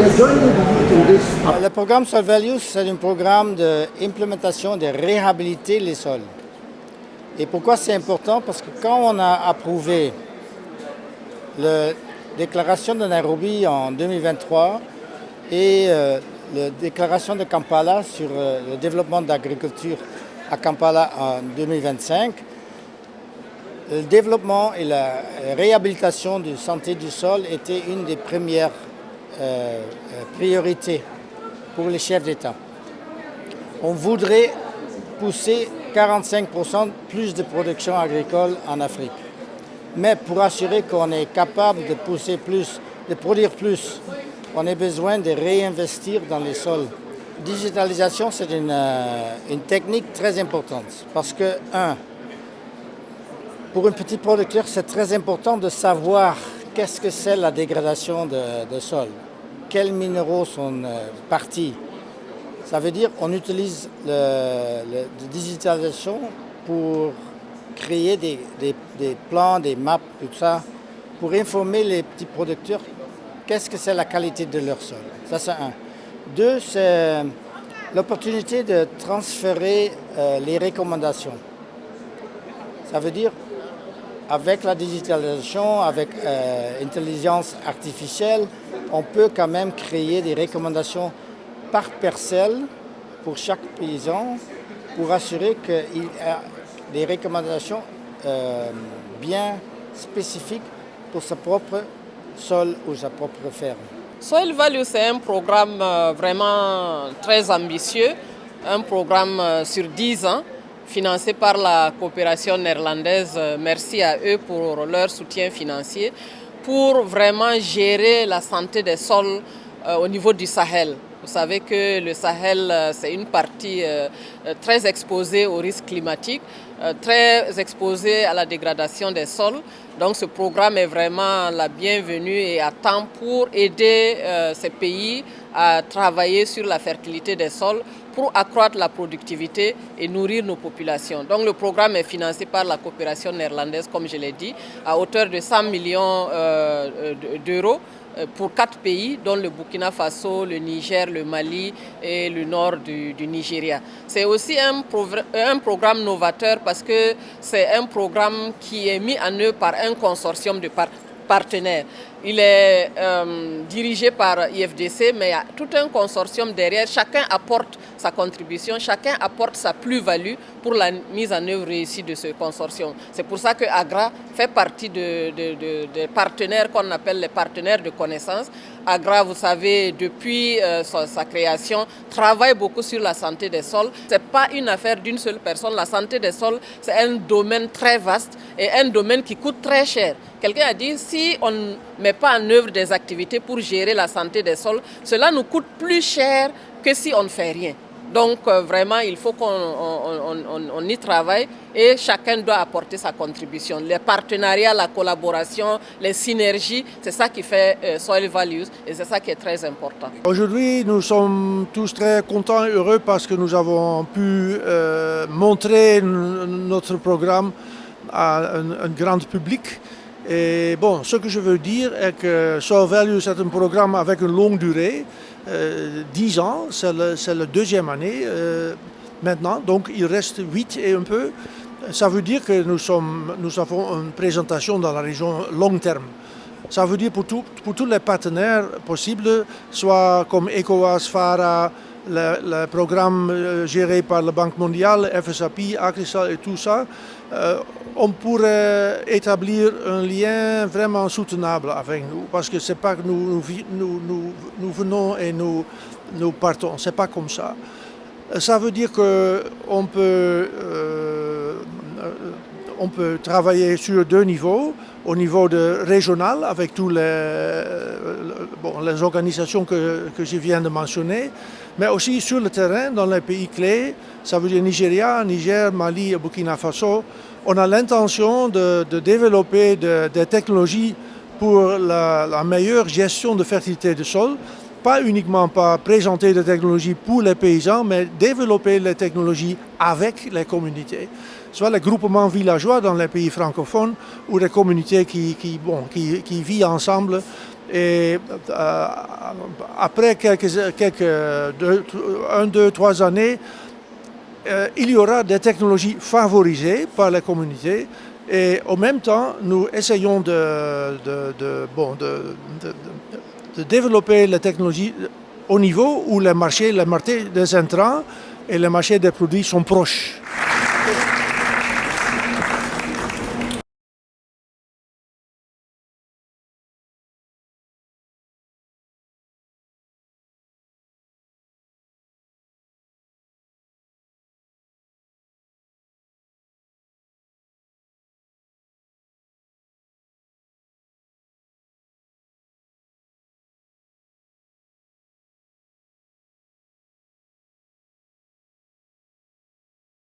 Le programme Soil Values, c'est un programme d'implémentation de réhabiliter les sols. Et pourquoi c'est important? Parce que quand on a approuvé la déclaration de Nairobi en 2023 et la déclaration de Kampala sur le développement de l'agriculture à Kampala en 2025, le développement et la réhabilitation de santé du sol étaient une des premières priorités pour les chefs d'État. On voudrait pousser 45% plus de production agricole en Afrique. Mais pour assurer qu'on est capable de pousser plus, de produire plus, on a besoin de réinvestir dans les sols. La digitalisation, c'est une technique très importante parce que, pour un petit producteur, c'est très important de savoir qu'est-ce que c'est la dégradation de sol, quels minéraux sont partis. Ça veut dire qu'on utilise la digitalisation pour créer des plans, des maps, tout ça, pour informer les petits producteurs qu'est-ce que c'est la qualité de leur sol. Ça, c'est un. Deux, c'est l'opportunité de transférer les recommandations. Ça veut dire, avec la digitalisation, avec l'intelligence artificielle, on peut quand même créer des recommandations par parcelle pour chaque paysan pour assurer qu'il y a des recommandations bien spécifiques pour sa propre sol ou sa propre ferme. Soil Value, c'est un programme vraiment très ambitieux, un programme sur 10 ans, financé par la coopération néerlandaise. Merci à eux pour leur soutien financier, pour vraiment gérer la santé des sols au niveau du Sahel. Vous savez que le Sahel, c'est une partie très exposée aux risques climatiques, très exposée à la dégradation des sols. Donc ce programme est vraiment la bienvenue et à temps pour aider ces pays à travailler sur la fertilité des sols pour accroître la productivité et nourrir nos populations. Donc le programme est financé par la coopération néerlandaise, comme je l'ai dit, à hauteur de 100 millions d'euros pour 4 pays, dont le Burkina Faso, le Niger, le Mali et le nord du Nigeria. C'est aussi un programme novateur parce que c'est un programme qui est mis en œuvre par un consortium de partenaires. Il est dirigé par IFDC, mais il y a tout un consortium derrière. Chacun apporte sa contribution, chacun apporte sa plus-value pour la mise en œuvre réussie de ce consortium. C'est pour ça que AGRA fait partie des partenaires qu'on appelle les partenaires de connaissance. AGRA, vous savez, depuis sa création, travaille beaucoup sur la santé des sols. Ce n'est pas une affaire d'une seule personne. La santé des sols, c'est un domaine très vaste et un domaine qui coûte très cher. Quelqu'un a dit, si on ne met pas en œuvre des activités pour gérer la santé des sols, cela nous coûte plus cher que si on ne fait rien. Donc vraiment, il faut qu'on y travaille et chacun doit apporter sa contribution. Les partenariats, la collaboration, les synergies, c'est ça qui fait Soil Values et c'est ça qui est très important. Aujourd'hui, nous sommes tous très contents et heureux parce que nous avons pu montrer notre programme à un grand public. Et bon, ce que je veux dire est que Soil Values est un programme avec une longue durée, 10 ans, c'est la deuxième année maintenant, donc il reste 8 et un peu. Ça veut dire que nous avons une présentation dans la région long terme. Ça veut dire pour tous les partenaires possibles, soit comme ECOWAS, FARA, le programme géré par la Banque mondiale, FSAP, AgriSal et tout ça, on pourrait établir un lien vraiment soutenable avec nous, parce que c'est pas que nous venons et nous partons, c'est pas comme ça. Ça veut dire qu'on peut travailler sur 2 niveaux, au niveau régional avec toutes les organisations que je viens de mentionner, mais aussi sur le terrain dans les pays clés, ça veut dire Nigeria, Niger, Mali et Burkina Faso. On a l'intention de développer des technologies pour la meilleure gestion de fertilité du sol, pas uniquement présenter des technologies pour les paysans, mais développer les technologies avec les communautés. Soit les groupements villageois dans les pays francophones ou les communautés qui vivent ensemble Et après un, deux, 3 années, il y aura des technologies favorisées par la communauté. Et en même temps, nous essayons de développer la technologie au niveau où le marché des intrants et le marché des produits sont proches.